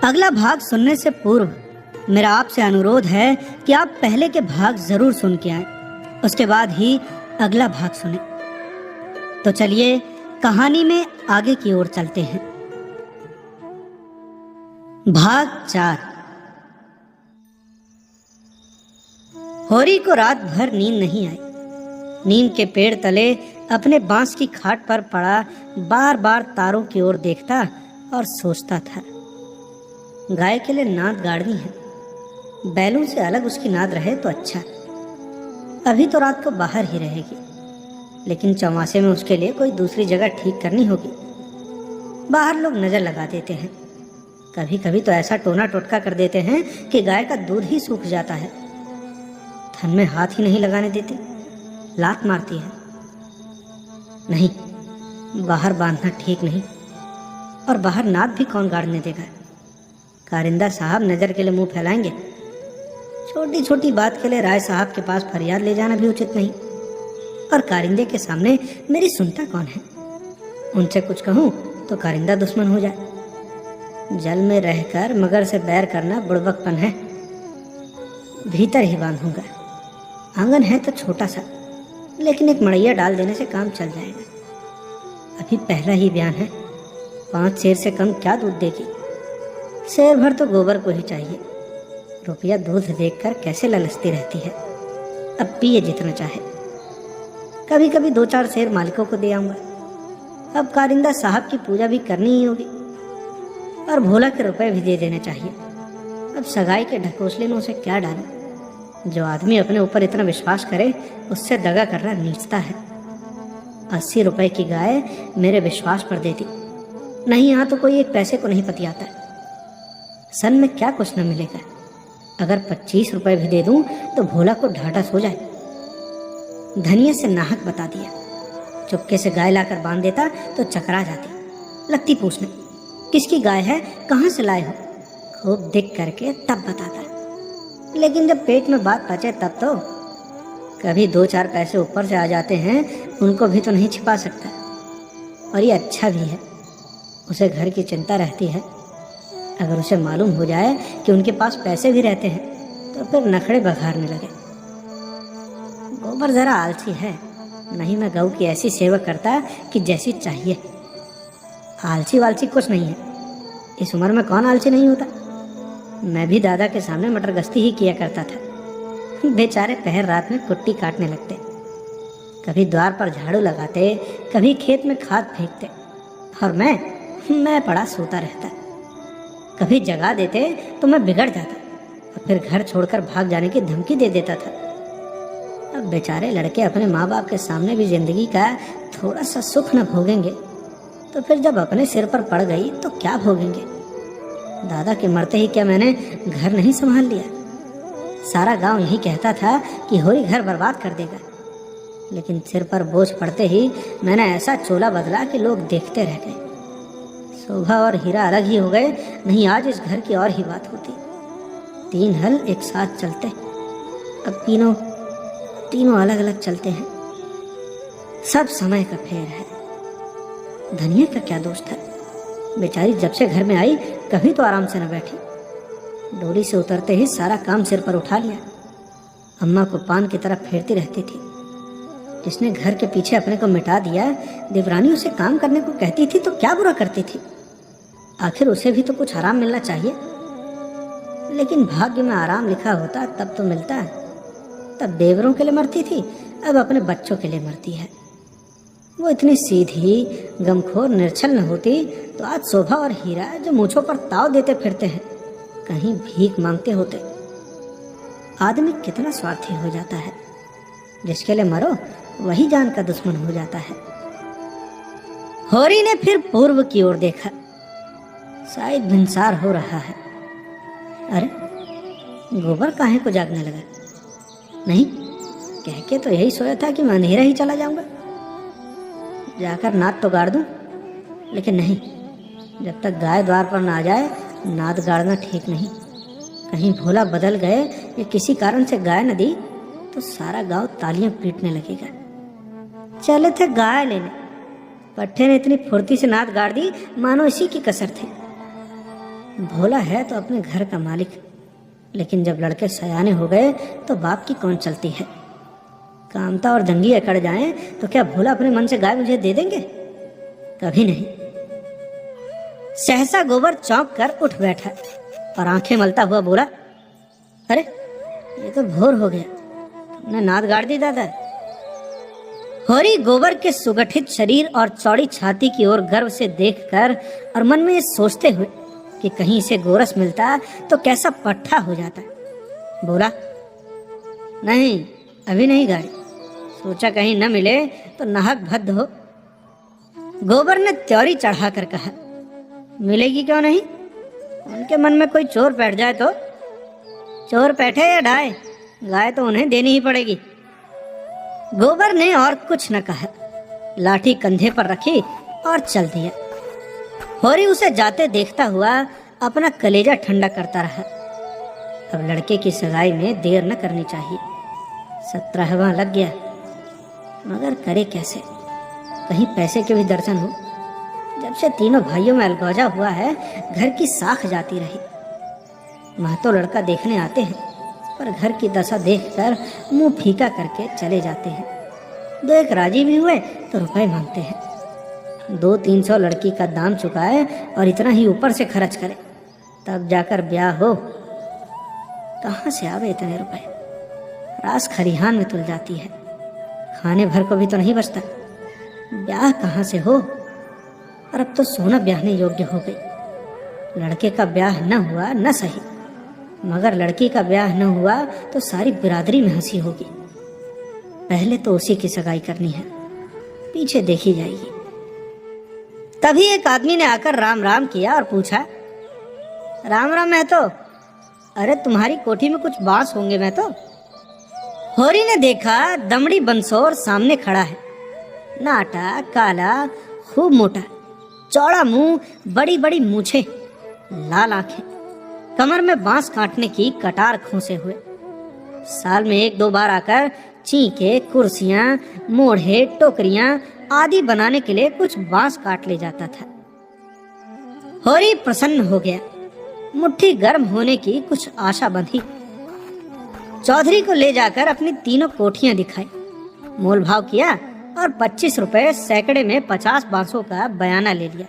अगला भाग सुनने से पूर्व मेरा आपसे अनुरोध है कि आप पहले के भाग जरूर सुन के आएं, उसके बाद ही अगला भाग सुनें। तो चलिए कहानी में आगे की ओर चलते हैं। भाग 4। होरी को रात भर नींद नहीं आई। नीम के पेड़ तले अपने बांस की खाट पर पड़ा बार बार तारों की ओर देखता और सोचता था, गाय के लिए नाद गाड़नी है, बैलों से अलग उसकी नाद रहे तो अच्छा। अभी तो रात को बाहर ही रहेगी, लेकिन चौमासे में उसके लिए कोई दूसरी जगह ठीक करनी होगी। बाहर लोग नजर लगा देते हैं, कभी कभी तो ऐसा टोना टोटका कर देते हैं कि गाय का दूध ही सूख जाता है। थन में हाथ ही नहीं लगाने देते, लात मारती है। नहीं, बाहर बांधना ठीक नहीं, और बाहर नाद भी कौन गाड़ने देगा। कारिंदा साहब नजर के लिए मुंह फैलाएंगे। छोटी छोटी बात के लिए राय साहब के पास फरियाद ले जाना भी उचित नहीं, और कारिंदे के सामने मेरी सुनता कौन है। उनसे कुछ कहूं तो कारिंदा दुश्मन हो जाए। जल में रहकर मगर से बैर करना बुड़बकपन है। भीतर ही बांधूंगा। आंगन है तो छोटा सा, लेकिन एक मड़ैया डाल देने से काम चल जाएगा। अभी पहला ही बयान है, 5 सेर से कम क्या दूध देगी। सेर भर तो गोबर को ही चाहिए। रुपया दूध देखकर कैसे ललचती रहती है। अब पिए जितना चाहे। कभी कभी 2-4 सेर मालिकों को दे आऊंगा। अब कारिंदा साहब की पूजा भी करनी ही होगी, और भोला के रुपए भी दे देने चाहिए। अब सगाई के ढकोसले में उसे क्या डालूं। जो आदमी अपने ऊपर इतना विश्वास करे उससे दगा करना नीचता है। 80 रुपए की गाय मेरे विश्वास पर देती नहीं, यहाँ तो कोई एक पैसे को नहीं पतियाता। सन में क्या कुछ न मिलेगा। अगर 25 रुपए भी दे दूं तो भोला को ढाढ़स हो जाए। धनिया से नाहक बता दिया। चुपके से गाय लाकर बांध देता तो चकरा जाती। लगती पूछने, किसकी गाय है, कहाँ से लाए हो। खूब दिख करके तब बताता, लेकिन जब पेट में बात पचे तब तो। कभी 2-4 पैसे ऊपर से आ जाते हैं, उनको भी तो नहीं छिपा सकता। और ये अच्छा भी है, उसे घर की चिंता रहती है। अगर उसे मालूम हो जाए कि उनके पास पैसे भी रहते हैं तो फिर नखड़े बघारने लगे। गोबर जरा आलसी है, नहीं मैं गऊ की ऐसी सेवा करता कि जैसी चाहिए। आलसी वालसी कुछ नहीं है। इस उम्र में कौन आलसी नहीं होता। मैं भी दादा के सामने मटर गश्ती ही किया करता था। बेचारे पहर रात में कुट्टी काटने लगते, कभी द्वार पर झाड़ू लगाते, कभी खेत में खाद फेंकते, और मैं पड़ा सोता रहता। कभी जगा देते तो मैं बिगड़ जाता, और फिर घर छोड़कर भाग जाने की धमकी दे देता था। अब बेचारे लड़के अपने माँ बाप के सामने भी जिंदगी का थोड़ा सा सुख न भोगेंगे तो फिर जब अपने सिर पर पड़ गई तो क्या भोगेंगे। दादा के मरते ही क्या मैंने घर नहीं संभाल लिया। सारा गांव यही कहता था कि होरी घर बर्बाद कर देगा, लेकिन सिर पर बोझ पड़ते ही मैंने ऐसा चोला बदला कि लोग देखते रह गए। शोभा और हीरा अलग ही हो गए, नहीं आज इस घर की और ही बात होती। 3 हल एक साथ चलते, अब तीनों अलग अलग चलते हैं। सब समय का फेर है। धनिया का क्या दोष था। बेचारी जब से घर में आई कभी तो आराम से न बैठी। डोली से उतरते ही सारा काम सिर पर उठा लिया। अम्मा को पान की तरफ फेरती रहती थी। जिसने घर के पीछे अपने को मिटा दिया, देवरानी उसे काम करने को कहती थी तो क्या बुरा करती थी। आखिर उसे भी तो कुछ आराम मिलना चाहिए। लेकिन भाग्य में आराम लिखा होता तब तो मिलता है। तब देवरों के लिए मरती थी, अब अपने बच्चों के लिए मरती है। वो इतनी सीधी गमखोर निर्छल न होती तो आज शोभा और हीरा जो मूंछों पर ताव देते फिरते हैं कहीं भीख मांगते होते। आदमी कितना स्वार्थी हो जाता है। जिसके लिए मरो वही जान का दुश्मन हो जाता है। होरी ने फिर पूर्व की ओर देखा। शायद भिनसार हो रहा है। अरे गोबर काहे को जागने लगा। नहीं, कह के तो यही सोया था कि मैं अंधेरा ही चला जाऊंगा। जाकर नाद तो गाड़ दूं, लेकिन नहीं, जब तक गाय द्वार पर ना आ जाए नाद गाड़ना ठीक नहीं। कहीं भोला बदल गए या किसी कारण से गाय न दी तो सारा गांव तालियां पीटने लगेगा। चले थे गाय लेने, पट्टे ने इतनी फुर्ती से नाद गाड़ दी मानो इसी की कसर थी। भोला है तो अपने घर का मालिक, लेकिन जब लड़के सयाने हो गए तो बाप की कौन चलती है। कामता और जंगी अकड़ जाएं तो क्या भोला अपने मन से गाय मुझे दे देंगे? कभी नहीं। सहसा गोबर चौंक कर उठ बैठा और आंखें मलता हुआ बोला, अरे ये तो भोर हो गया, तुमने नाद गाड़ दी दादा। होरी गोबर के सुगठित शरीर और चौड़ी छाती की ओर गर्व से देखकर और मन में ये सोचते हुए कि कहीं इसे गोरस मिलता तो कैसा पट्ठा हो जाता, बोला, नहीं अभी नहीं गाड़ी, सोचा कहीं न मिले तो नाहक भद्द हो। गोबर ने त्योरी चढ़ाकर कहा, मिलेगी क्यों नहीं, उनके मन में कोई चोर बैठ जाए तो? चोर बैठे या ढाए, गाय तो उन्हें देनी ही पड़ेगी। गोबर ने और कुछ न कहा, लाठी कंधे पर रखी और चल दिया। होरी उसे जाते देखता हुआ अपना कलेजा ठंडा करता रहा। अब लड़के की सगाई में देर न करनी चाहिए। 17वां लग गया, मगर करे कैसे? कहीं पैसे के भी दर्शन हो। जब से तीनों भाइयों में अलगौजा हुआ है, घर की साख जाती रही। महतो लड़का देखने आते हैं, पर घर की दशा देखकर मुंह फीका करके चले जाते हैं। 2-1 राजी भी हुए तो रुपए मांगते हैं। 200-300 लड़की का दाम चुकाए और इतना ही ऊपर से खर्च करे, तब जाकर ब्याह हो। कहाँ से आवे इतने रुपए? रास खरिहान में तुल जाती है, खाने भर को भी तो नहीं बचता। ब्याह कहाँ से हो? और अब तो सोना ब्याहने योग्य हो गई। लड़के का ब्याह न हुआ न सही, मगर लड़की का ब्याह न हुआ तो सारी बिरादरी में हंसी होगी। पहले तो उसी की सगाई करनी है, पीछे देखी जाएगी। तभी एक आदमी ने आकर राम राम किया और पूछा, राम राम महतो, अरे तुम्हारी कोठी में कुछ बांस होंगे महतो? होरी ने देखा दमड़ी बंसोर सामने खड़ा है, नाटा काला, खूब मोटा, चौड़ा मुंह, बड़ी बड़ी मूछें, लाल आंखें, कमर में बांस काटने की कटार खोसे हुए। साल में 1-2 बार आकर चींके, कुर्सियां, मोढ़े, टोकरियां आदि बनाने के लिए कुछ बांस काट ले जाता था। होरी प्रसन्न हो गया, मुट्ठी गर्म होने की कुछ आशा बंधी। चौधरी को ले जाकर अपनी 3 कोठियां दिखाई, मोल भाव किया और 25 रुपए सैकड़े में 50 बांसों का बयाना ले लिया।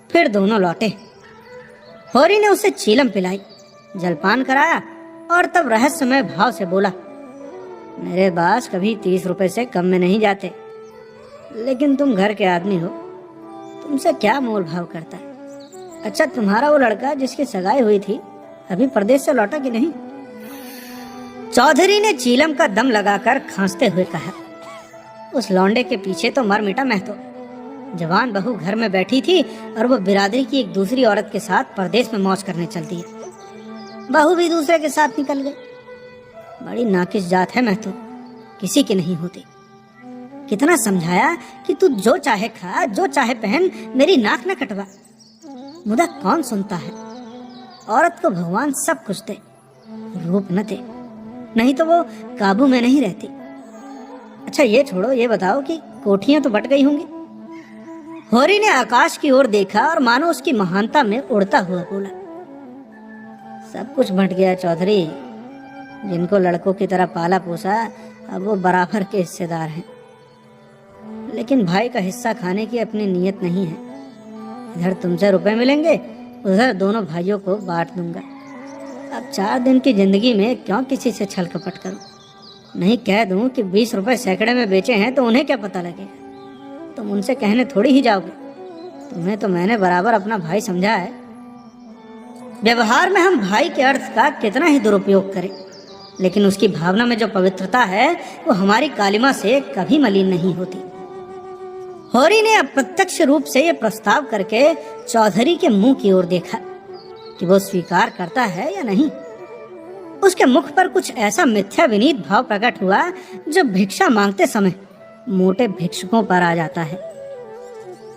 फिर दोनों लौटे। होरी ने उसे चीलम पिलाई, जलपान कराया और तब रहस्यमय भाव से बोला, मेरे बास कभी 30 रुपए से कम में नहीं जाते, लेकिन तुम घर के आदमी हो, तुमसे क्या मोल भाव करता है? अच्छा, तुम्हारा वो लड़का जिसकी सगाई हुई थी अभी परदेश से लौटा कि नहीं? चौधरी ने चीलम का दम लगाकर खांसते हुए कहा, उस लौंडे के पीछे तो मर मिटा महतो। जवान बहू घर में बैठी थी और वो बिरादरी की एक दूसरी औरत के साथ परदेश में मौज करने चल दिया। बहू भी दूसरे के साथ निकल गई। बड़ी नाकिस जात है महतो, किसी की नहीं होती। कितना समझाया कि तू जो चाहे खा, जो चाहे पहन, मेरी नाक न कटवा, मुदा कौन सुनता है? औरत को भगवान सब कुछ दे, रूप न दे, नहीं तो वो काबू में नहीं रहती। अच्छा ये छोड़ो, ये बताओ कि कोठियां तो बट गई होंगी। होरी ने आकाश की ओर देखा और मानो उसकी महानता में उड़ता हुआ बोला, सब कुछ बट गया चौधरी। जिनको लड़कों की तरह पाला पोसा, अब वो बराबर के हिस्सेदार हैं। लेकिन भाई का हिस्सा खाने की अपनी नीयत नहीं है। इधर तुमसे रुपए मिलेंगे, उधर दोनों भाइयों को बांट दूंगा। अब 4 दिन की जिंदगी में क्यों किसी से छल कपट करूं? नहीं कह दूं कि 20 रुपए सैकड़े में बेचे हैं तो उन्हें क्या पता लगेगा? तुम उनसे कहने थोड़ी ही जाओगे। तुम्हें तो मैंने बराबर अपना भाई समझा है। व्यवहार में हम भाई के अर्थ का कितना ही दुरुपयोग करें, लेकिन उसकी भावना में जो पवित्रता है वो हमारी कालिमा से कभी मलिन नहीं होती। होरी ने अप्रत्यक्ष रूप से यह प्रस्ताव करके चौधरी के मुंह की ओर देखा कि वो स्वीकार करता है या नहीं। उसके मुख पर कुछ ऐसा मिथ्या विनीत भाव प्रकट हुआ जो भिक्षा मांगते समय मोटे भिक्षुकों पर आ जाता है।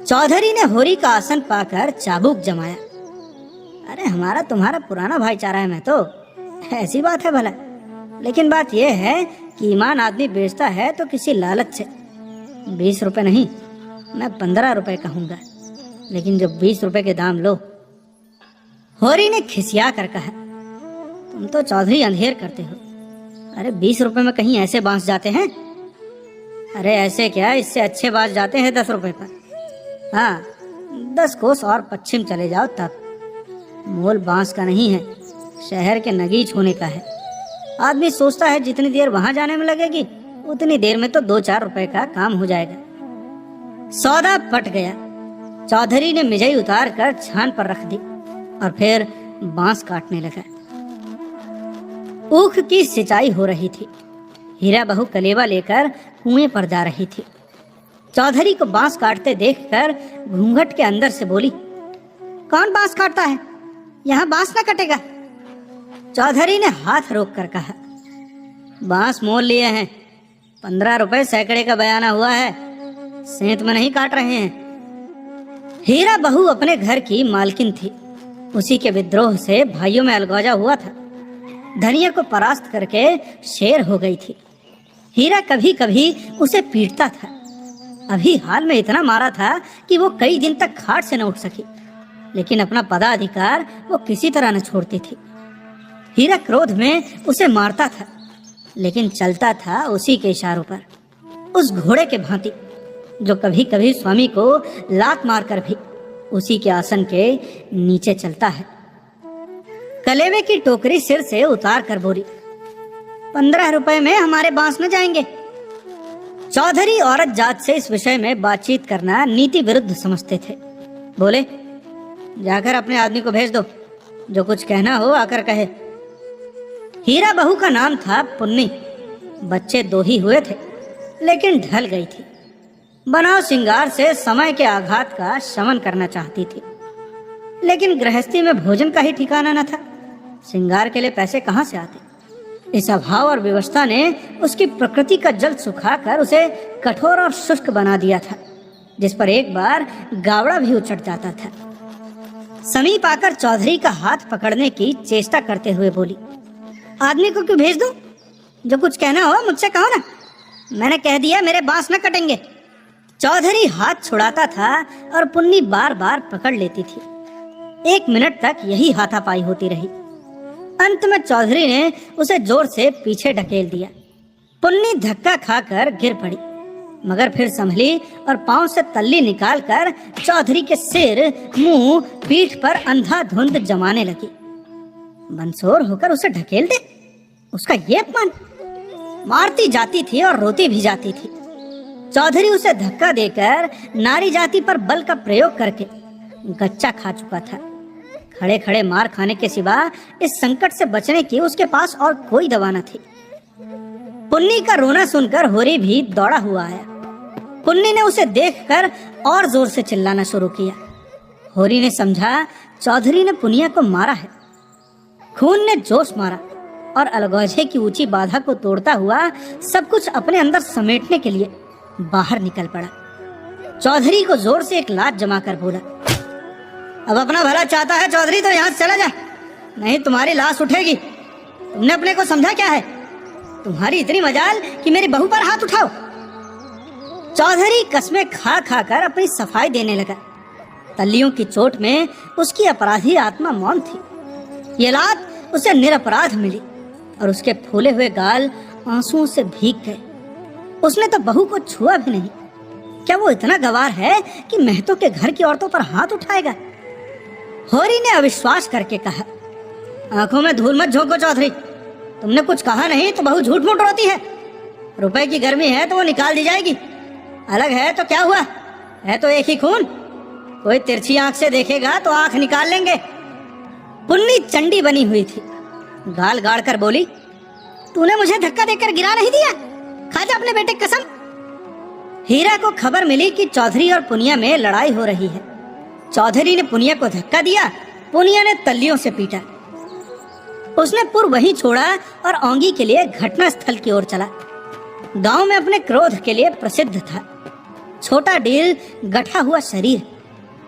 चौधरी ने होरी का आसन पाकर चाबुक जमाया। अरे हमारा तुम्हारा पुराना भाईचारा है, मैं तो ऐसी बात है भला। लेकिन बात यह है कि ईमान आदमी बेचता है तो किसी लालच से। 20 रुपए नहीं, मैं 15 रुपए कहूंगा, लेकिन जो 20 रुपए के दाम लो। होरी ने खिसिया कर कहा, तुम तो चौधरी अंधेर करते हो। अरे 20 रुपए में कहीं ऐसे बांस जाते हैं? अरे ऐसे क्या, इससे अच्छे बांस जाते हैं 10 रुपए पर। हाँ, 10 कोस और पश्चिम चले जाओ तब। मोल बांस का नहीं है, शहर के नगीच होने का है। आदमी सोचता है जितनी देर वहां जाने में लगेगी उतनी देर में तो 2-4 रुपए का काम हो जाएगा। सौदा पट गया। चौधरी ने मिजाई उतार कर छान पर रख दी और फिर बांस काटने लगा। ऊख की सिंचाई हो रही थी। हीरा बहू कलेवा लेकर कुएं पर जा रही थी। चौधरी को बांस काटते देखकर घूंघट के अंदर से बोली, कौन बांस काटता है? यहाँ बांस ना कटेगा। चौधरी ने हाथ रोक कर कहा, बांस मोल लिए हैं, 15 रुपए सैकड़े का बयाना हुआ है, सेंत में नहीं काट रहे हैं। हीरा बहू अपने घर की मालकिन थी। उसी के विद्रोह से भाइयों में अलगौजा हुआ था। धनिया को परास्त करके शेर हो गई थी। हीरा कभी कभी उसे पीटता था। अभी हाल में इतना मारा था कि वो कई दिन तक खाट से न उठ सकी, लेकिन अपना पदाधिकार वो किसी तरह न छोड़ती थी। हीरा क्रोध में उसे मारता था, लेकिन चलता था उसी के इशारों पर, उस घोड़े के भांति जो कभी कभी स्वामी को लात मारकर भी उसी के आसन के नीचे चलता है। कलेवे की टोकरी सिर से उतार कर बोली, 15 रुपए में हमारे बांस न जाएंगे। चौधरी औरत जात से इस विषय में बातचीत करना नीति विरुद्ध समझते थे। बोले, जाकर अपने आदमी को भेज दो, जो कुछ कहना हो आकर कहे। हीरा बहू का नाम था पुन्नी। बच्चे 2 ही हुए थे, लेकिन ढल गई थी। बनाव श्रृंगार से समय के आघात का शमन करना चाहती थी, लेकिन गृहस्थी में भोजन का ही ठिकाना न था। श्रृंगार के लिए पैसे कहाँ से आते? इस अभाव और विवशता ने उसकी प्रकृति का जल सुखाकर उसे कठोर और शुष्क बना दिया था, जिस पर एक बार गावड़ा भी उचट जाता था। समीप आकर चौधरी का हाथ पकड़ने की चेष्टा करते हुए बोली, आदमी को क्यों भेज दूं? जो कुछ कहना हो मुझसे कहो ना। मैंने कह दिया मेरे बांस न कटेंगे। चौधरी हाथ छुड़ाता था और पुन्नी बार बार पकड़ लेती थी। 1 मिनट तक यही हाथापाई होती रही। अंत में चौधरी ने उसे जोर से पीछे ढकेल दिया। पुन्नी धक्का खाकर गिर पड़ी, मगर फिर संभली और पांव से तल्ली निकालकर चौधरी के सिर, मुंह, पीठ पर अंधाधुंध जमाने लगी। मंसूर होकर उसे ढकेल दे, उसका ये अपमान। मारती जाती थी और रोती भी जाती थी। चौधरी उसे धक्का देकर नारी जाति पर बल का प्रयोग करके गच्चा खा चुका था। खड़े खड़े मार खाने के सिवा इस संकट से बचने की उसके पास और कोई दवा न थी। पुन्नी का रोना सुनकर होरी भी दौड़ा हुआ आया। पुन्नी ने उसे देखकर और जोर से चिल्लाना शुरू किया। होरी ने समझा चौधरी ने पुनिया को मारा है। खून ने जोश मारा और अलगौजे की ऊंची बाधा को तोड़ता हुआ सब कुछ अपने अंदर समेटने के लिए बाहर निकल पड़ा। चौधरी को जोर से एक लात जमाकर बोला, अब अपना भला चाहता है चौधरी तो यहाँ से चला जा, नहीं तुम्हारी लाश उठेगी। तुमने अपने को समझा क्या है? तुम्हारी इतनी मजाल कि मेरी बहू पर हाथ उठाओ। चौधरी कसमें खा खा कर अपनी सफाई देने लगा। तल्लियों की चोट में उसकी अपराधी आत्मा मौन थी। ये लात उसे निरपराध मिली और उसके फूले हुए गाल आंसुओं से भीग गए। उसने तो बहू को छुआ भी नहीं। क्या वो इतना गवार है कि महतो के घर की औरतों पर हाथ उठाएगा? होरी ने अविश्वास करके कहा, आंखों में धूल मत झोंको चौधरी, तुमने कुछ कहा नहीं तो बहू झूठ मूठ रोती है। रुपए की गर्मी है तो वो निकाल दी जाएगी, अलग है तो क्या हुआ, है तो एक ही खून। कोई तिरछी आंख से देखेगा तो आंख निकाल लेंगे। पुन्नी चंडी बनी हुई थी। गाल गाड़ कर बोली, तूने मुझे धक्का देकर गिरा नहीं दिया, खा जा अपने बेटे कसम। हीरा को खबर मिली कि चौधरी और पुनिया में लड़ाई हो रही है। चौधरी ने पुनिया को धक्का दिया, पुनिया ने तल्लियों से पीटा। उसने पुर वहीं छोड़ा और औंगी के लिए घटना स्थल की ओर चला। गांव में अपने क्रोध के लिए प्रसिद्ध था। छोटा डील, गठा हुआ शरीर,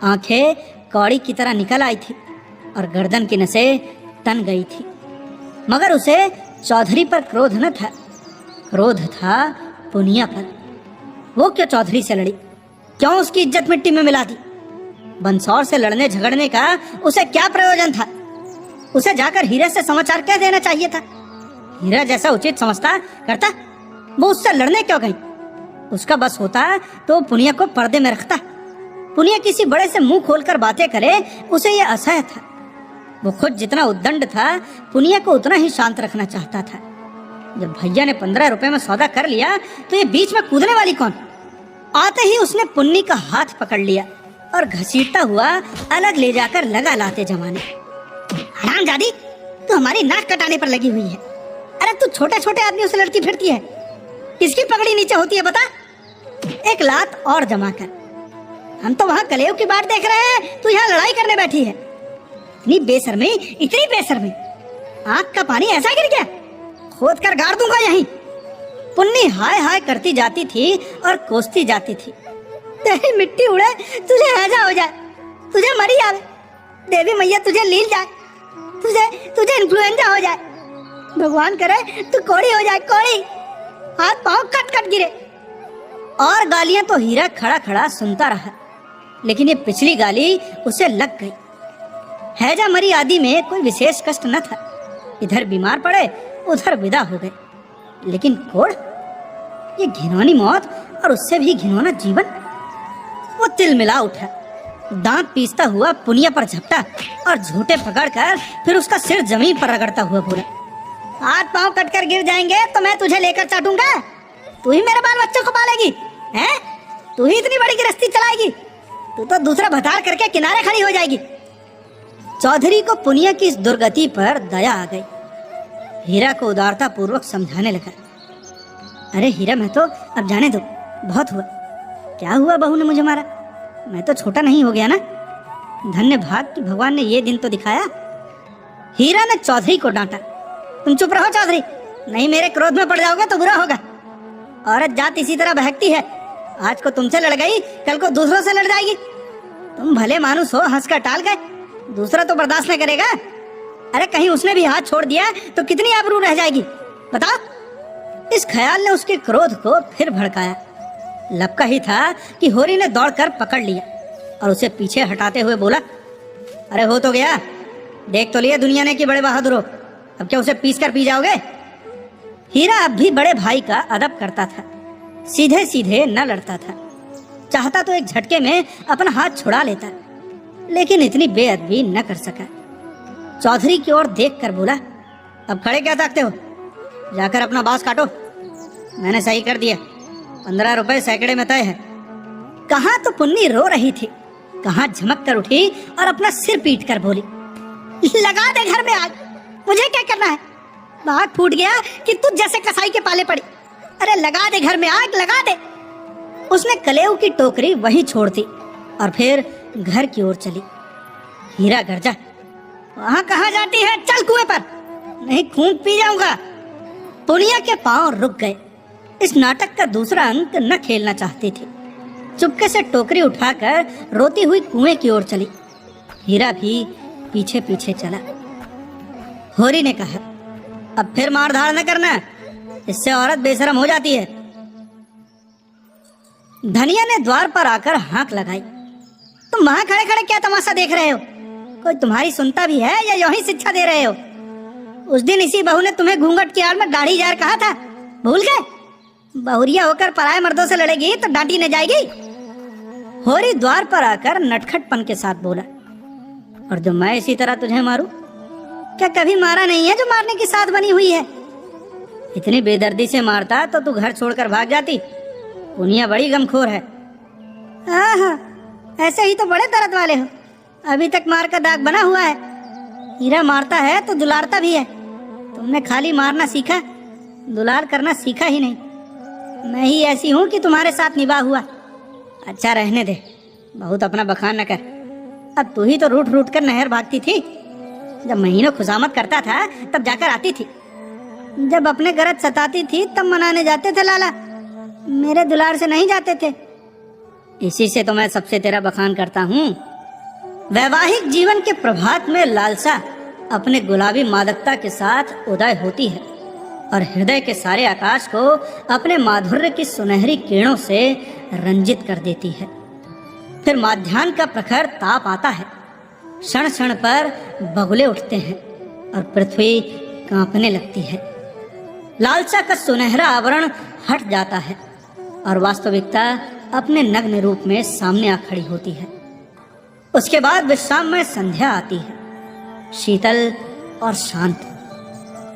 आंखें कौड़ी की तरह निकल आई थी और गर्दन की नसें तन गई थी। मगर उसे चौधरी पर क्रोध न था, क्रोध था पुनिया पर। वो क्यों चौधरी से लड़ी? क्यों उसकी इज्जत मिट्टी में मिला दी? बंसौर से लड़ने झगड़ने का उसे क्या प्रयोजन था? उसे जाकर हीरा से समाचार कह देना चाहिए था। हीरा जैसा उचित समझता करता, वो उससे लड़ने क्यों गई? उसका बस होता तो पुनिया को पर्दे में रखता। पुनिया किसी बड़े से मुंह खोलकर बातें करे, उसे यह असह्य था। वो खुद जितना उद्दंड था, पुनिया को उतना ही शांत रखना चाहता था। जब भैया ने 15 रुपए में सौदा कर लिया तो ये बीच में कूदने वाली कौन? आते ही उसने पुन्नी का हाथ पकड़ लिया और घसीटता हुआ अलग ले जाकर लगा लाते जमाने। हरामजादी, तू हमारी नाक कटाने पर लगी हुई है। अरे तू छोटे छोटे आदमियों से लड़ती फिरती है, किसकी पगड़ी नीचे होती है बता? एक लात और जमा कर। हम तो वहाँ कलेव की बात देख रहे हैं, तू यहाँ लड़ाई करने बैठी है। इतनी बेशर्मी, इतनी बेशर्मी, आँख का पानी ऐसा गिर गया, खोद कर गाड़ दूंगा यहीं। पुन्नी हाय हाय करती जाती थी और कोसती जाती थी। तेरी मिट्टी उड़े, तुझे हैजा हो जाए, तुझे मरी आवे, देवी मैया तुझे लील जाए, तुझे इन्फ्लुएंजा हो जाए, भगवान करे तू कोड़ी हो जाए, कोड़ी, हाथ पांव कट कट गिरे। और गालियां तो हीरा खड़ा खड़ा सुनता रहा, लेकिन ये पिछली गाली उसे लग गई। हैजा मरी आदि में कोई विशेष कष्ट न था। इधर बीमार पड़े, उधर विदा हो गए। लेकिन कोढ़, ये घिनौनी मौत और उससे भी घिनौना जीवन। वो तिलमिला उठा, दांत पीसता हुआ पुनिया पर झपटा और झूठे पकड़कर फिर उसका सिर जमीन पर रगड़ता हुआ बोला, हाथ पांव कटकर गिर जाएंगे तो मैं तुझे लेकर चाटूंगा। तू ही मेरे बाल बच्चों को पालेगी हैं? तू ही इतनी बड़ी गृहस्थी चलाएगी? तू तो दूसरा भतार करके किनारे खड़ी हो जाएगी। चौधरी को पुनिया की इस दुर्गति पर दया आ गई। हीरा को उदारता पूर्वक समझाने लगा, अरे हीरा, मैं तो अब जाने दो, बहुत हुआ। क्या हुआ, बहू ने मुझे मारा, मैं तो छोटा नहीं हो गया ना? धन्य भाग कि भगवान ने ये दिन तो दिखाया। हीरा ने चौधरी को डांटा, तुम चुप रहो चौधरी, नहीं मेरे क्रोध में पड़ जाओगे तो बुरा होगा। औरत जात इसी तरह बहकती है, आज को तुमसे लड़ गई, कल को दूसरों से लड़ जाएगी। तुम भले मानुस हो, हंसकर टाल गए, दूसरा तो बर्दाश्त न करेगा। अरे कहीं उसने भी हाथ छोड़ दिया तो कितनी आबरू रह जाएगी, बताओ। इस ख्याल ने उसके क्रोध को फिर भड़काया। लपका ही था कि होरी ने दौड़कर पकड़ लिया और उसे पीछे हटाते हुए बोला, अरे हो तो गया, देख तो लिया दुनिया ने कि बड़े बहादुर हो, अब क्या उसे पीस कर पी जाओगे? हीरा अब भी बड़े भाई का अदब करता था, सीधे सीधे न लड़ता था। चाहता तो एक झटके में अपना हाथ छुड़ा लेता, लेकिन इतनी बेअदबी न कर सका। चौधरी की ओर देखकर बोला, अब खड़े क्या ताकते हो, जाकर अपना बांस काटो। मैंने सही कर दिया, 15 रुपए सैकड़े में तय है। कहाँ तो पुन्नी रो रही थी, कहाँ झमक कर उठी और अपना सिर पीट कर बोली, लगा दे घर में आग, मुझे क्या करना है? बाग फूट गया कि तुझ जैसे कसाई के पाले पड़ी। अरे लगा दे घर में आग, लगा दे। उसने कलेव की टोकरी वहीं छोड़ दी और फिर घर की ओर चली। हीरा गरजा, वहां कहाँ जाती है, चल कुएं पर, नहीं खून पी जाऊंगा। पुनिया के पांव रुक गए। इस नाटक का दूसरा अंक न खेलना चाहती थी। चुपके से टोकरी उठाकर रोती हुई कुएं की ओर चली। हीरा भी पीछे पीछे चला। होरी ने कहा, अब फिर मारधाड़ न करना, इससे औरत बेशरम हो जाती है। धनिया ने द्वार पर आकर हाँक लगाई, तुम वहां खड़े खड़े क्या तमाशा देख रहे हो? कोई तुम्हारी सुनता भी है या यूं ही शिक्षा दे रहे हो? उस दिन इसी बहू ने तुम्हें घूंघट की आड़ में दाढ़ी जार कहा था, भूल गए? बहुरिया होकर पराये मर्दों से लड़ेगी तो डांटी न जाएगी। होरी द्वार पर आकर नटखटपन के साथ बोला, और जो मैं इसी तरह तुझे मारूं? क्या कभी मारा नहीं है जो मारने की साथ बनी हुई है? इतनी बेदर्दी से मारता तो तू घर छोड़कर भाग जाती। पुनिया बड़ी गमखोर है। हाँ, ऐसे ही तो बड़े दर्द वाले हो, अभी तक मार का दाग बना हुआ है। हीरा मारता है तो दुलारता भी है, तुमने खाली मारना सीखा, दुलार करना सीखा ही नहीं। मैं ही ऐसी हूँ कि तुम्हारे साथ निभा हुआ। अच्छा रहने दे, बहुत अपना बखान न कर। अब तू ही तो रूठ रूठ कर नहर भागती थी। जब महीनों खुशामद करता था तब जाकर आती थी, जब अपने गरज सताती थी तब मनाने जाते थे लाला, मेरे दुलार से नहीं जाते थे। इसी से तो मैं सबसे तेरा बखान करता हूँ। वैवाहिक जीवन के प्रभात में लालसा अपने गुलाबी मादकता के साथ उदय होती है और हृदय के सारे आकाश को अपने माधुर्य की सुनहरी किरणों से रंजित कर देती है। फिर माध्याह्न का प्रखर ताप आता है, क्षण क्षण पर बगुले उठते हैं, और पृथ्वी कांपने लगती है। लालसा का सुनहरा आवरण हट जाता है और वास्तविकता अपने नग्न रूप में सामने आ खड़ी होती है। उसके बाद विश्राम में संध्या आती है, शीतल और शांत।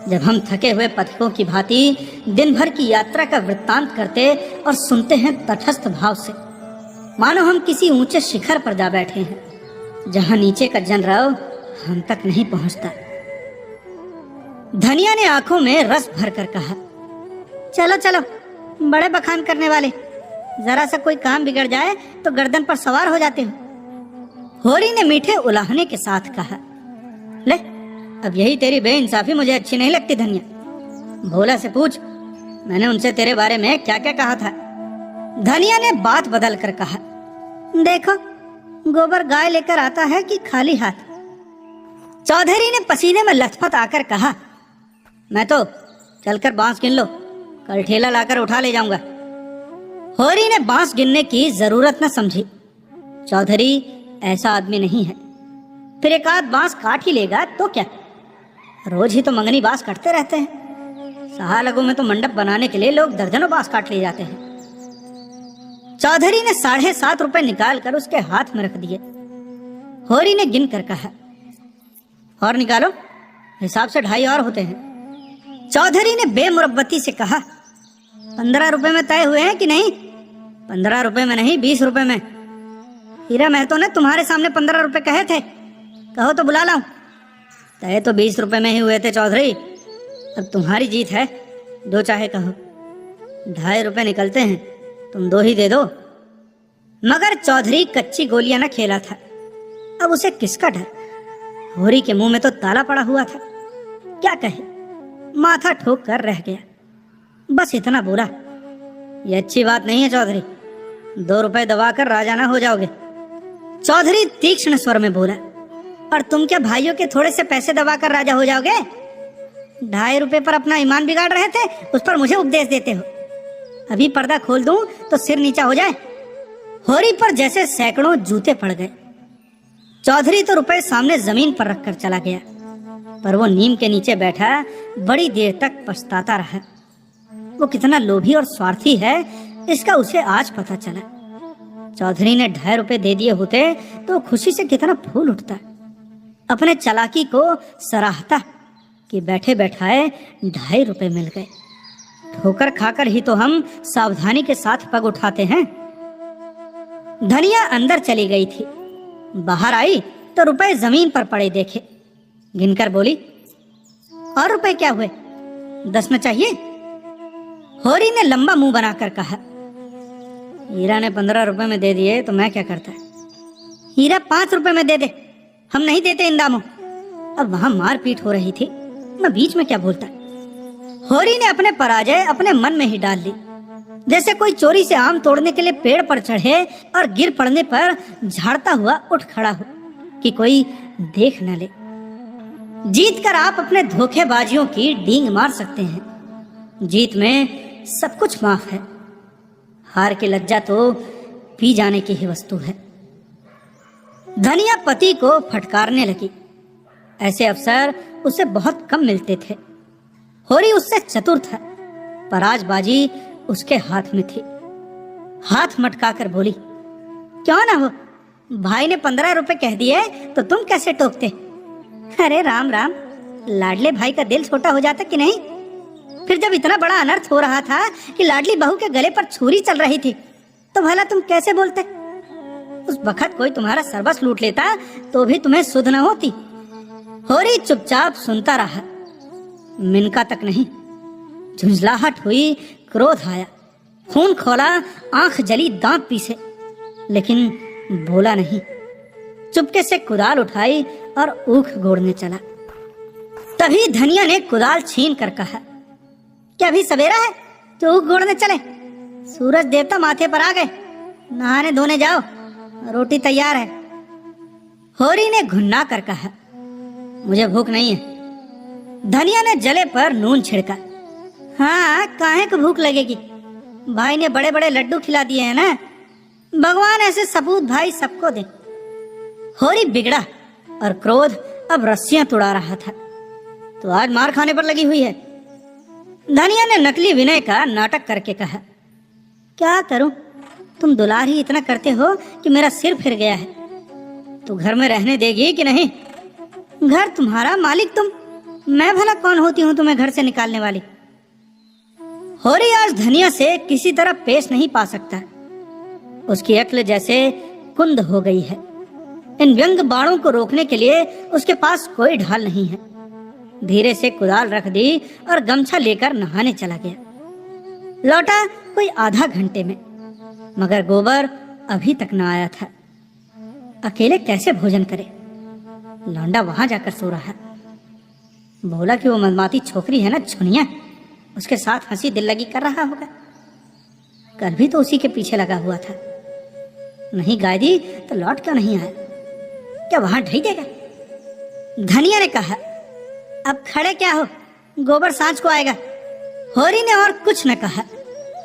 जब हम थके हुए पथिकों की भांति दिन भर की यात्रा का वृत्तांत करते और सुनते हैं तटस्थ भाव से, मानो हम किसी ऊंचे शिखर पर जा बैठे हैं जहां नीचे का जनरव हम तक नहीं पहुंचता। धनिया ने आंखों में रस भरकर कहा, चलो चलो बड़े बखान करने वाले, जरा सा कोई काम बिगड़ जाए तो गर्दन पर सवार हो जाते हो। होरी ने मीठे उलाहने के साथ कहा, ले अब यही तेरी बेइंसाफी मुझे अच्छी नहीं लगती धनिया। भोला से पूछ, मैंने उनसे तेरे बारे में क्या क्या कहा था। धनिया ने बात बदल कर कहा, देखो गोबर गाय लेकर आता है कि खाली हाथ। चौधरी ने पसीने में लथपथ आकर कहा, मैं तो चलकर बांस गिन लो, कल ठेला लाकर उठा ले जाऊंगा। होरी ने बांस गिनने की जरूरत न समझी। चौधरी ऐसा आदमी नहीं है, फिर एक आध बांस काट ही लेगा तो क्या, रोज ही तो मंगनी बांस काटते रहते हैं। सहालगों में तो मंडप बनाने के लिए लोग दर्जनों बांस काट ले जाते हैं। चौधरी ने 7.5 रुपए निकाल कर उसके हाथ में रख दिए। होरी ने गिन कर कहा, और निकालो, हिसाब से 2.5 और होते हैं। चौधरी ने बेमुरब्बती से कहा, 15 रुपए में तय हुए हैं कि नहीं? 15 रुपए में नहीं, 20 रुपए में। हीरा महतो ने तुम्हारे सामने 15 रुपए कहे थे, कहो तो बुला लाऊं। तय तो 20 रुपए में ही हुए थे चौधरी, अब तुम्हारी जीत है, दो चाहे कहो। 2.5 रुपए निकलते हैं, तुम 2 ही दे दो। मगर चौधरी कच्ची गोलियां न खेला था, अब उसे किसका डर। होरी के मुंह में तो ताला पड़ा हुआ था, क्या कहे, माथा ठोक कर रह गया। बस इतना बोला, ये अच्छी बात नहीं है चौधरी, 2 रुपए दबाकर राजा ना हो जाओगे। चौधरी तीक्ष्ण स्वर में बोला, और तुम क्या भाइयों के थोड़े से पैसे दबाकर राजा हो जाओगे? 2.5 रुपए पर अपना ईमान बिगाड़ रहे थे, उस पर मुझे उपदेश देते हो। अभी पर्दा खोल दूं तो सिर नीचा हो जाए। होरी पर जैसे सैकड़ों जूते पड़ गए। चौधरी तो रुपए सामने जमीन पर रखकर चला गया, पर वो नीम के नीचे बैठा बड़ी देर तक पछताता रहा। वो कितना लोभी और स्वार्थी है, इसका उसे आज पता चला। चौधरी ने 2.5 रुपए दे दिए होते तो खुशी से कितना फूल उठता। अपने चालाकी को सराहता कि बैठे बैठाए 2.5 रुपए मिल गए। ठोकर खाकर ही तो हम सावधानी के साथ पग उठाते हैं। धनिया अंदर चली गई थी, बाहर आई तो रुपए जमीन पर पड़े देखे। गिनकर बोली, और रुपए क्या हुए? 10 न चाहिए? होरी ने लंबा मुंह बनाकर कहा, हीरा ने 15 रुपए में दे दिए तो मैं क्या करता। हीरा 5 रुपए में दे दे, हम नहीं देते इन दामों। अब वहां मारपीट हो रही थी, मैं बीच में क्या बोलता। होरी ने अपने पराजय अपने मन में ही डाल ली, जैसे कोई चोरी से आम तोड़ने के लिए पेड़ पर चढ़े और गिर पड़ने पर झाड़ता हुआ उठ खड़ा हो कि कोई देख न ले। जीत कर आप अपने धोखेबाजियों की डींग मार सकते हैं, जीत में सब कुछ माफ है। हार की लज्जा तो पी जाने की ही वस्तु है। धनिया पति को फटकारने लगी। ऐसे अवसर उसे बहुत कम मिलते थे। होरी उससे चतुर था, पर आज बाजी उसके हाथ में थी। हाथ मटकाकर बोली, क्यों ना हो, भाई ने 15 रुपए कह दिए तो तुम कैसे टोकते? अरे राम राम, लाडले भाई का दिल छोटा हो जाता कि नहीं? फिर जब इतना बड़ा अनर्थ हो रहा था कि लाडली बहू के गले पर छुरी चल रही थी, तो भला तुम कैसे बोलते? उस वक्त कोई तुम्हारा सर्वस्व लूट लेता तो भी तुम्हें सुध न होती। होरी चुपचाप सुनता रहा, मिनका तक नहीं। झुंझलाहट हुई, क्रोध आया, खून खोला, आंख जली, दांत पीसे, लेकिन बोला नहीं। चुपके से कुदाल उठाई और ऊख गोड़ने चला। तभी धनिया ने कुदाल छीन कर कहा, क्या अभी सवेरा है तो ऊख गोड़ने चले? सूरज देवता माथे पर आ गए, नहाने धोने जाओ, रोटी तैयार है। होरी ने घुन्ना कर कहा, मुझे भूख नहीं है। धनिया ने जले पर नून छिड़का। हाँ, काहे को भूख लगेगी, भाई ने बड़े बड़े लड्डू खिला दिए हैं ना, भगवान ऐसे सपूत भाई सबको दे। होरी बिगड़ा और क्रोध अब रस्सियां तुड़ा रहा था। तो आज मार खाने पर लगी हुई है। धनिया ने नकली विनय का नाटक करके कहा, क्या करूं, तुम दुलार ही इतना करते हो कि मेरा सिर फिर गया है। तू घर में रहने देगी कि नहीं? घर तुम्हारा, मालिक तुम, मैं भला कौन होती हूँ तुम्हें घर से निकालने वाली। होरी आज धनिया से किसी तरह पेश नहीं पा सकता। उसकी अक्ल जैसे कुंद हो गई है। इन व्यंग बाणों को रोकने के लिए उसके पास कोई ढाल नहीं है। धीरे से कुदाल रख दी और गमछा लेकर नहाने चला गया। लौटा कोई आधा घंटे में, मगर गोबर अभी तक न आया था। अकेले कैसे भोजन करे? लौंडा वहां जाकर सो रहा है। बोला कि वो मदमाती छोकरी है ना छुनिया, उसके साथ हंसी दिल लगी कर रहा होगा। कल भी तो उसी के पीछे लगा हुआ था। नहीं गाय दी तो लौट क्यों नहीं आया? क्या वहां ढही देगा? धनिया ने कहा, अब खड़े क्या हो, गोबर सांझ को आएगा। होरी ने और कुछ न कहा।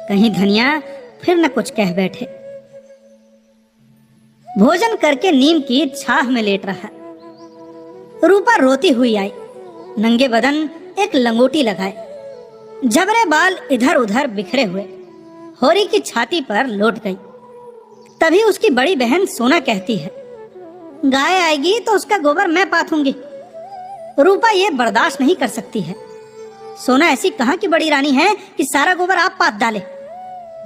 कहीं धनिया फिर न कुछ कह बैठे। भोजन करके नीम की छाह में लेट रहा। रूपा रोती हुई आई, नंगे बदन एक लंगोटी लगाए, जबरे बाल इधर उधर बिखरे हुए होरी की छाती पर लौट गई। तभी उसकी बड़ी बहन सोना कहती है, गाय आएगी तो उसका गोबर मैं पाथूंगी। रूपा ये बर्दाश्त नहीं कर सकती है। सोना ऐसी कहाँ की बड़ी रानी है कि सारा गोबर आप पाथ डाले।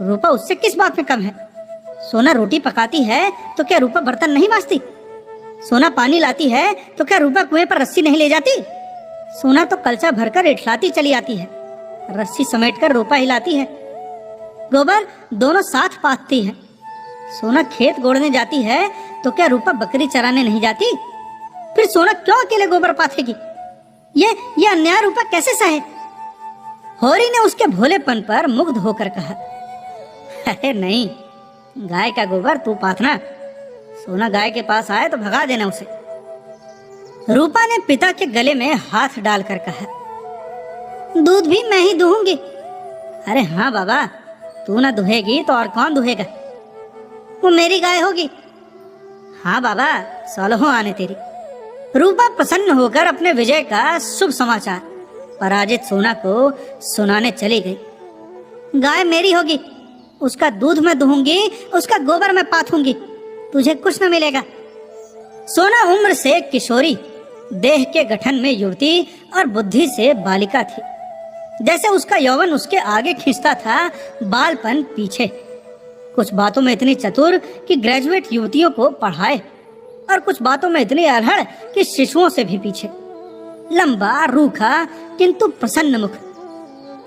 रूपा उससे किस बात में कम है? सोना रोटी पकाती है तो क्या रूपा बर्तन नहीं मांजती? सोना पानी लाती है तो क्या रूपा कुएं पर रस्सी नहीं ले जाती? सोना तो कलसा भरकर इठलाती चली आती है, रस्सी समेटकर रूपा हिलाती है। गोबर दोनों साथ पाथती है। सोना खेत गोड़ने जाती है तो क्या रूपा बकरी चराने नहीं जाती? फिर सोना क्यों अकेले गोबर पाथेगी? ये अन्याय रूपा कैसे सहे? होरी ने उसके भोलेपन पर मुग्ध होकर कहा, अरे नहीं, गाय का गोबर तू पाथना। सोना गाय के पास आए तो भगा देना उसे। रूपा ने पिता के गले में हाथ डालकर कहा, दूध भी मैं ही दूंगी। अरे हाँ बाबा, तू ना दुहेगी तो और कौन दुहेगा? वो मेरी गाय होगी। हाँ बाबा, सोलहों आने तेरी। रूपा प्रसन्न होकर अपने विजय का शुभ समाचार पराजित सोना को सुनाने चली गई। गाय मेरी होगी, उसका दूध मैं दूंगी, उसका गोबर मैं पाथूंगी, तुझे कुछ न मिलेगा। सोना उम्र से किशोरी, देह के गठन में युवती और बुद्धि से बालिका थी। जैसे उसका यौवन उसके आगे खींचता था, बालपन पीछे। कुछ बातों में इतनी चतुर कि ग्रेजुएट युवतियों को पढ़ाए, और कुछ बातों में इतनी अरहड़ कि शिशुओं से भी पीछे। लंबा, रूखा किंतु प्रसन्न मुख,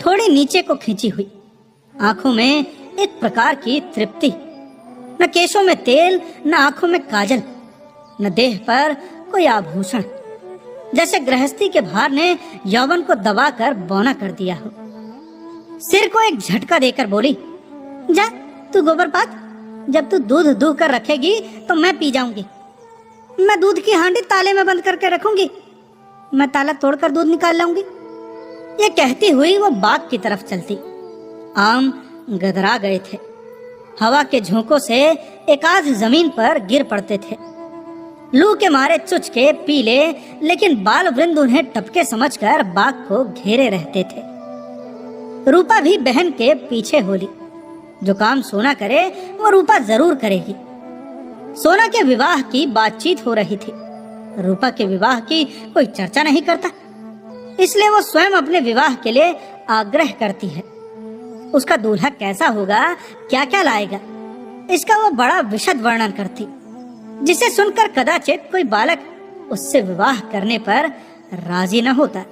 थोड़ी नीचे को खींची हुई, आंखों में एक प्रकार की तृप्ति। न केशों में तेल, न आंखों में काजल, न देह पर कोई आभूषण। जैसे गृहस्थी के भार ने यौवन को दबाकर बौना कर दिया हो। सिर को एक झटका देकर बोली, जा तू गोबर पाथ, जब तू दूध दूह कर रखेगी तो मैं पी जाऊंगी। मैं दूध की हांडी ताले में बंद करके रखूंगी, मैं ताला तोड़कर दूध निकाल लाऊंगी। ये कहती हुई वो बाग की तरफ चलती। आम गदरा गए थे, हवा के झोंकों से एकाध जमीन पर गिर पड़ते थे। लू के मारे चुचके पीले लेकिन बाल वृंद उन्हें टपके समझकर बाग को घेरे रहते थे। रूपा भी बहन के पीछे होली। जो काम सोना करे वो रूपा जरूर करेगी। सोना के विवाह की बातचीत हो रही थी। रूपा के विवाह की कोई चर्चा नहीं करता, इसलिए वो स्वयं अपने विवाह के लिए आग्रह करती है। उसका दूल्हा कैसा होगा, क्या क्या लाएगा, इसका वो बड़ा विशद वर्णन करती, जिसे सुनकर कदाचित कोई बालक उससे विवाह करने पर राजी न होता।